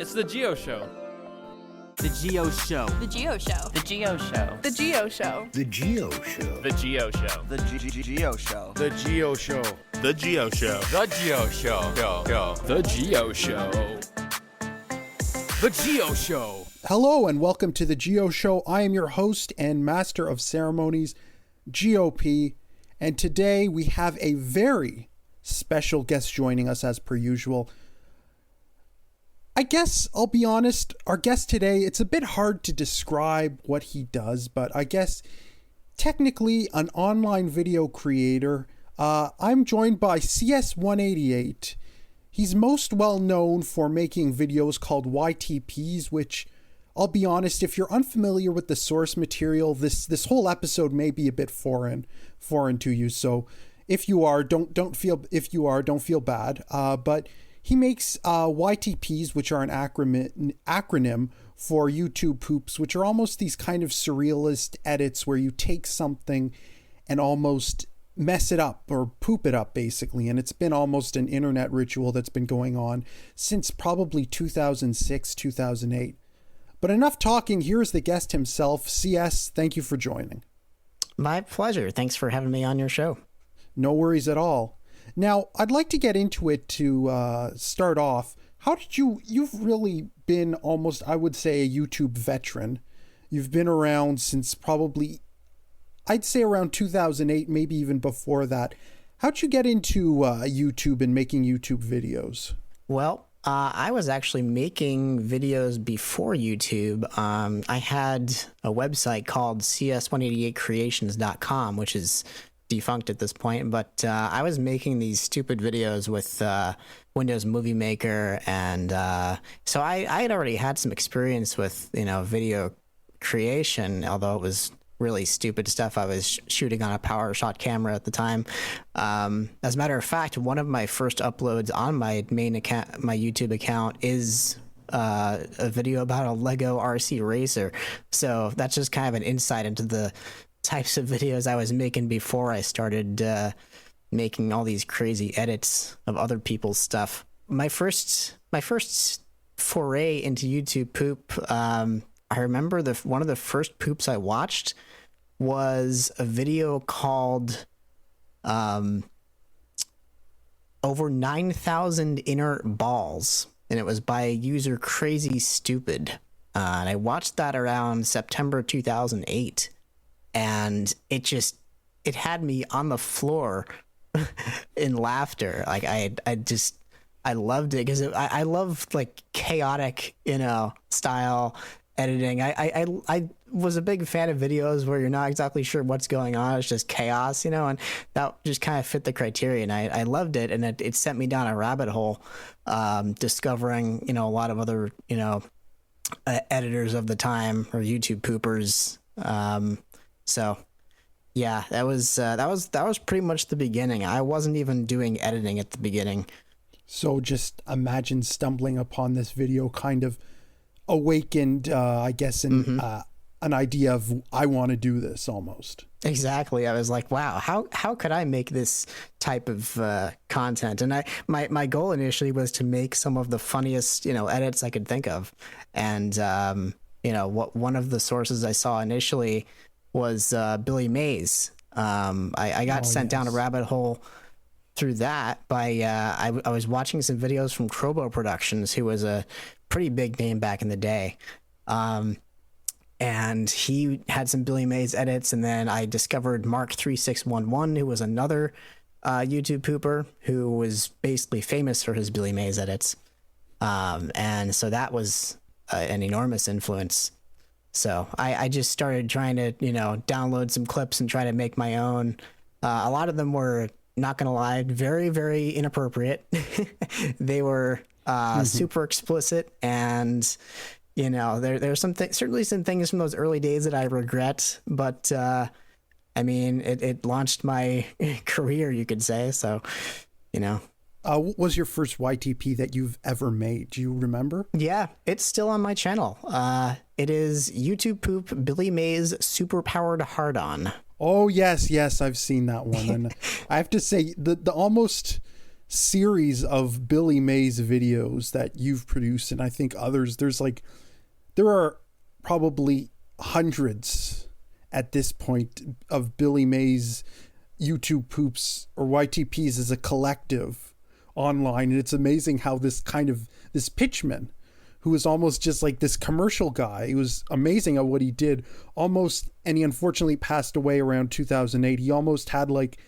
It's the Gio Show. The Gio Show. The Gio Show. The Gio Show. The Gio Show. The Gio Show. The Gio Show. The Gio Show. The Gio Show. The Gio Show. The Gio Show. The Gio Show. The Gio Show. Hello and welcome to the Gio Show. I am your host and master of ceremonies, GOP, and today we have a very special guest joining us as per usual. I guess I'll be honest, our guest today, it's a bit hard to describe what he does, but I guess technically an online video creator. I'm joined by Cs188. He's most well known for making videos called YTPs, which I'll be honest, if you're unfamiliar with the source material, this whole episode may be a bit foreign to you. So if you are, don't feel bad. But he makes YTPs, which are an acronym for YouTube poops, which are almost these kind of surrealist edits where you take something and almost mess it up or poop it up, basically. And it's been almost an internet ritual that's been going on since probably 2006, 2008. But enough talking. Here's the guest himself. CS, thank you for joining. My pleasure. Thanks for having me on your show. No worries at all. Now, I'd like to get into it to start off. How did you've really been almost, I would say, a YouTube veteran. You've been around since probably, I'd say around 2008, maybe even before that. How'd you get into YouTube and making YouTube videos? Well, I was actually making videos before YouTube. I had a website called Cs188creations.com, which is defunct at this point, but I was making these stupid videos with Windows Movie Maker, and so I had already had some experience with video creation, although it was really stupid stuff. I was shooting on a PowerShot camera at the time. As a matter of fact, one of my first uploads on my main account, my YouTube account, is a video about a Lego RC racer. So that's just kind of an insight into the types of videos I was making before I started making all these crazy edits of other people's stuff. My first foray into YouTube poop, I remember one of the first poops I watched was a video called Over 9,000 Inert Balls, and it was by a user Crazy Stupid. And I watched that around September 2008. And it had me on the floor in laughter. Like I loved it because I love like chaotic, style editing. I was a big fan of videos where you're not exactly sure what's going on. It's just chaos, and that just kind of fit the criteria. And I loved it. And it sent me down a rabbit hole, discovering, a lot of other, editors of the time or YouTube poopers. So yeah, that was pretty much the beginning. I wasn't even doing editing at the beginning. So just imagine stumbling upon this video kind of awakened, I guess, an idea of I want to do this almost. Exactly. I was like, wow, how could I make this type of content? And my goal initially was to make some of the funniest, edits I could think of. And, one of the sources I saw initially was Billy Mays. I got sent down a rabbit hole through that by I was watching some videos from Crobo Productions, who was a pretty big name back in the day. And he had some Billy Mays edits, and then I discovered Mark3611, who was another YouTube pooper who was basically famous for his Billy Mays edits. And so that was an enormous influence. So I just started trying to, download some clips and try to make my own. A lot of them were, not going to lie, very, very inappropriate. They were super explicit, and, there's certainly some things from those early days that I regret, but it launched my career, you could say. So, What was your first YTP that you've ever made? Do you remember? Yeah, it's still on my channel. It is YouTube Poop Billy Mays Superpowered Hard-On. Oh, yes, I've seen that one. And I have to say, the almost series of Billy Mays videos that you've produced, and I think others. There are probably hundreds at this point of Billy Mays YouTube poops or YTPs as a collective online, and it's amazing how this pitchman, who was almost just like this commercial guy, he was amazing at what he did, and he unfortunately passed away around 2008. He almost had like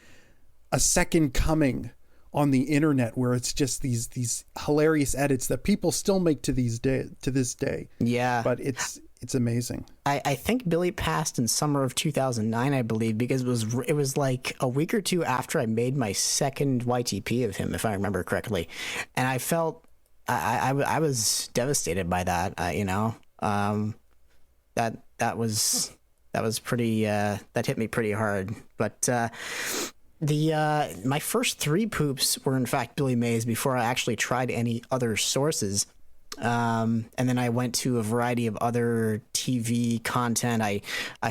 a second coming on the internet, where it's just these hilarious edits that people still make to this day. Yeah, but it's amazing. I think Billy passed in summer of 2009, I believe, because it was like a week or two after I made my second YTP of him, if I remember correctly, and I felt I was devastated by that. That was pretty that hit me pretty hard, but. My first 3 poops were in fact Billy Mays before I actually tried any other sources. And then I went to a variety of other TV content. I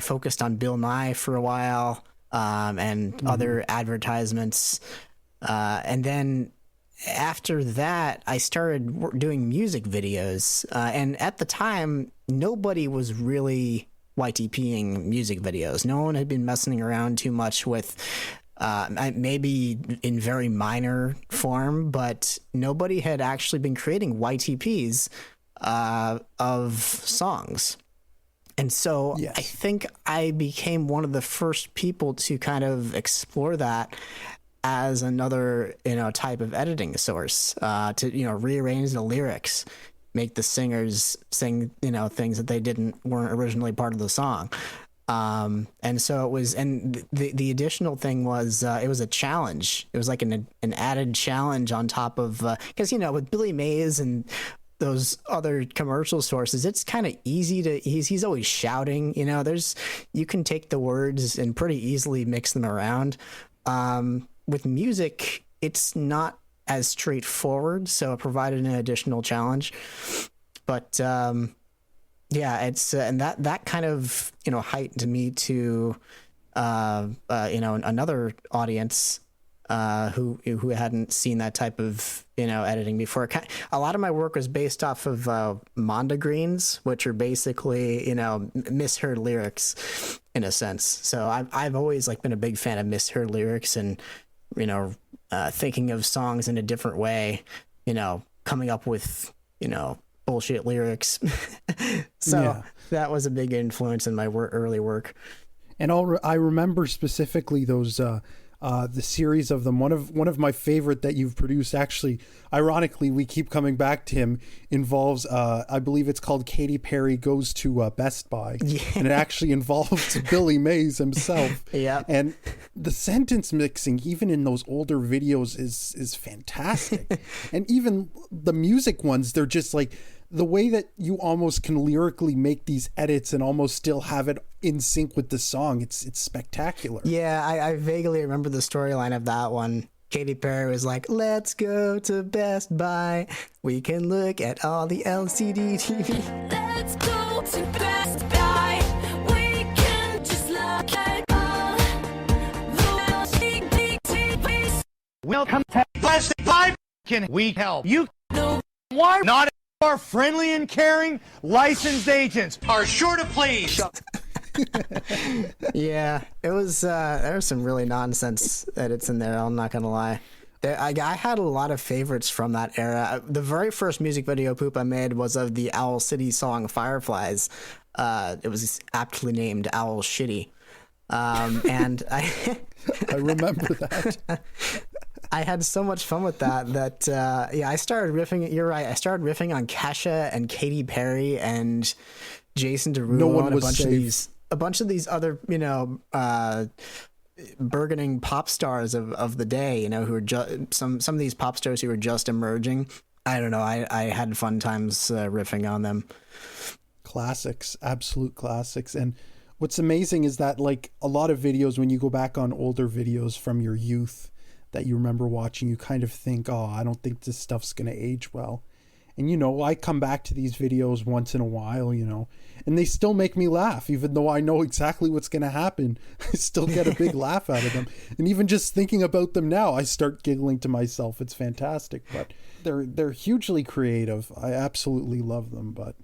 focused on Bill Nye for a while, and other advertisements. And then after that, I started doing music videos. And at the time, nobody was really YTPing music videos. No one had been messing around too much with maybe in very minor form, but nobody had actually been creating YTPs of songs. And so yes. I think I became one of the first people to kind of explore that as another, type of editing source, to, rearrange the lyrics, make the singers sing, things that they weren't originally part of the song. And so it was, and the additional thing was, it was a challenge. It was like an added challenge on top of, because, with Billy Mays and those other commercial sources, it's kind of easy to, he's always shouting, you can take the words and pretty easily mix them around. With music, it's not as straightforward. So it provided an additional challenge, but, yeah, it's and that kind of heightened me to another audience who hadn't seen that type of editing before. A lot of my work was based off of mondegreens, which are basically misheard lyrics in a sense. So I've always been a big fan of misheard lyrics and thinking of songs in a different way, coming up with bullshit lyrics. So yeah. That was a big influence in my early work. And I remember specifically those the series of them. One of my favorite that you've produced, actually, ironically, we keep coming back to him, involves I believe it's called Katy Perry Goes to Best Buy. Yeah. And it actually involves Billy Mays himself. Yeah. And the sentence mixing, even in those older videos, is fantastic. And even the music ones, they're just like the way that you almost can lyrically make these edits and almost still have it in sync with the song. It's spectacular. Yeah, I vaguely remember the storyline of that one. Katy Perry was like, "Let's go to Best Buy. We can look at all the LCD TV." Let's go to Best Buy. We can just look at all the LCD TVs. Welcome to Best Buy. Can we help you? No. Why not? Our friendly and caring licensed agents are sure to please. Yeah, it was. There were some really nonsense edits in there. I'm not gonna lie. I had a lot of favorites from that era. The very first music video poop I made was of the Owl City song "Fireflies." It was aptly named "Owl Shitty," and I remember that. I had so much fun with that I started riffing. You're right. I started riffing on Kesha and Katy Perry and Jason Derulo and a bunch of these other burgeoning pop stars of the day. Who were some of these pop stars who were just emerging. I don't know. I had fun times riffing on them. Classics, absolute classics. And what's amazing is that a lot of videos, when you go back on older videos from your youth that you remember watching, you kind of think, oh, I don't think this stuff's going to age well. And, you know, I come back to these videos once in a while, you know, and they still make me laugh, even though I know exactly what's going to happen. I still get a big laugh out of them. And even just thinking about them now, I start giggling to myself. It's fantastic. But they're hugely creative. I absolutely love them. But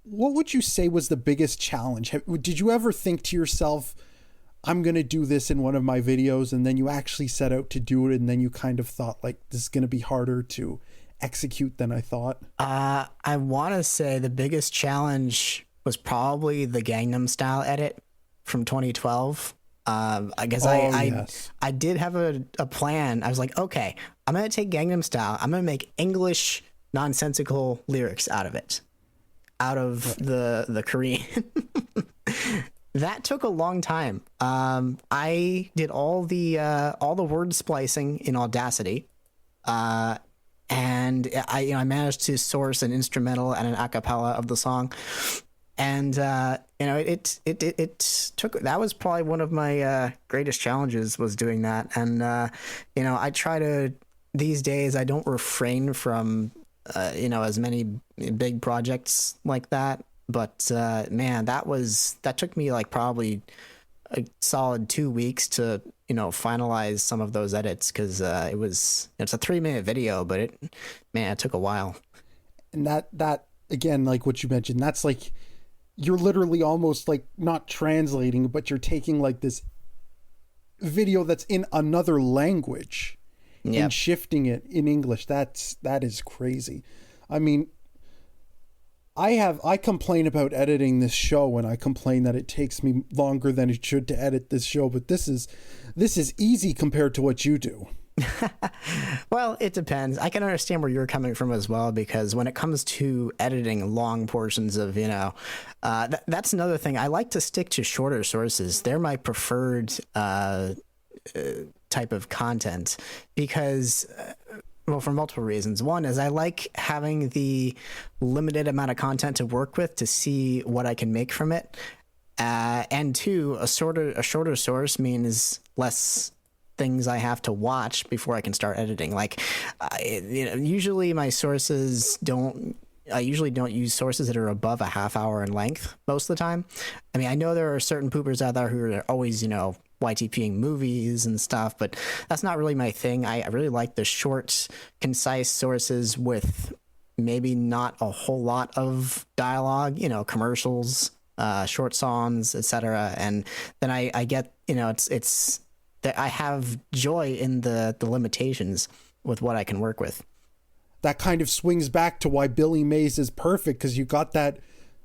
what would you say was the biggest challenge? Did you ever think to yourself, I'm going to do this in one of my videos, and then you actually set out to do it, and then you kind of thought, like, this is going to be harder to execute than I thought? I want to say the biggest challenge was probably the Gangnam Style edit from 2012. I guess I did have a plan. I was like, okay, I'm going to take Gangnam Style. I'm going to make English nonsensical lyrics out of it, out of the Korean. That took a long time. I did all the word splicing in Audacity. And I managed to source an instrumental and an a cappella of the song, and it took. That was probably one of my greatest challenges, was doing that. And I try to, these days I don't refrain from as many big projects like that. But man, that took me like probably a solid 2 weeks to finalize some of those edits, because it's a 3-minute video, but it took a while. And that again, like what you mentioned, that's like you're literally almost like not translating, but you're taking like this video that's in another language and shifting it in English. That is crazy. I mean, I complain about editing this show, and I complain that it takes me longer than it should to edit this show, but this is easy compared to what you do. Well, it depends. I can understand where you're coming from as well, because when it comes to editing long portions of, that's another thing. I like to stick to shorter sources. They're my preferred type of content, because well, for multiple reasons. One is I like having the limited amount of content to work with to see what I can make from it. And two, a shorter source means less things I have to watch before I can start editing. Like, usually my sources I usually don't use sources that are above a half hour in length most of the time. I mean, I know there are certain poopers out there who are always, YTPing movies and stuff, but that's not really my thing. I really like the short, concise sources with maybe not a whole lot of dialogue, commercials, short songs, etc. And then I get, it's that I have joy in the limitations with what I can work with. That kind of swings back to why Billy Mays is perfect, because you got that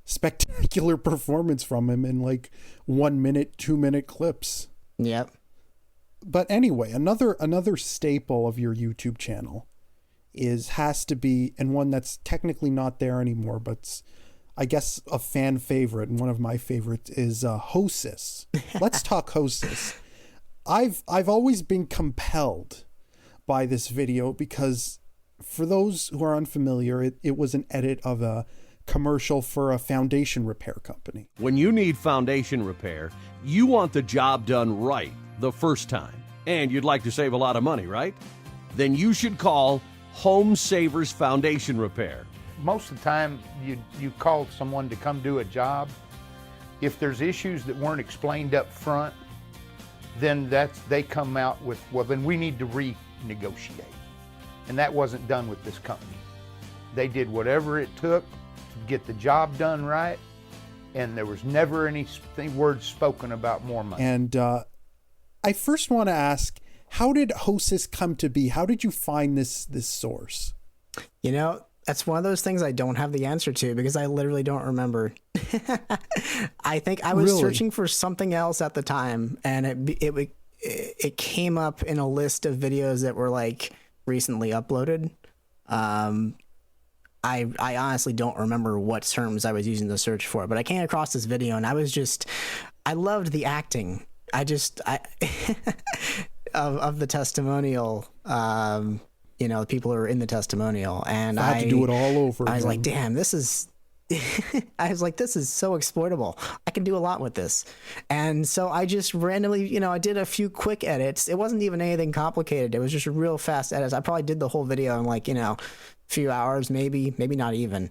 spectacular performance from him in like 1 minute, 2 minute clips. Yep. But anyway, another staple of your YouTube channel has to be, and one that's technically not there anymore, but I guess a fan favorite, and one of my favorites is HoH SiS. Let's talk HoH SiS. I've always been compelled by this video, because for those who are unfamiliar, it was an edit of a commercial for a foundation repair company. When you need foundation repair, you want the job done right the first time, and you'd like to save a lot of money, right? Then you should call Home Savers Foundation Repair. Most of the time, you call someone to come do a job. If there's issues that weren't explained up front, then they come out with, well, then we need to renegotiate. And that wasn't done with this company. They did whatever it took to get the job done right, and there was never any words spoken about more money. And I first want to ask, how did HoH SiS come to be? How did you find this source? That's one of those things I don't have the answer to, because I literally don't remember. I think I was searching for something else at the time, and it came up in a list of videos that were like recently uploaded. I honestly don't remember what terms I was using to search for, but I came across this video, and I loved the acting. of the testimonial, the people who are in the testimonial, and I had to do it all over. I was like, damn, this is so exploitable. I can do a lot with this. And so I just randomly, I did a few quick edits. It wasn't even anything complicated. It was just real fast edits. I probably did the whole video in like, few hours, maybe not even.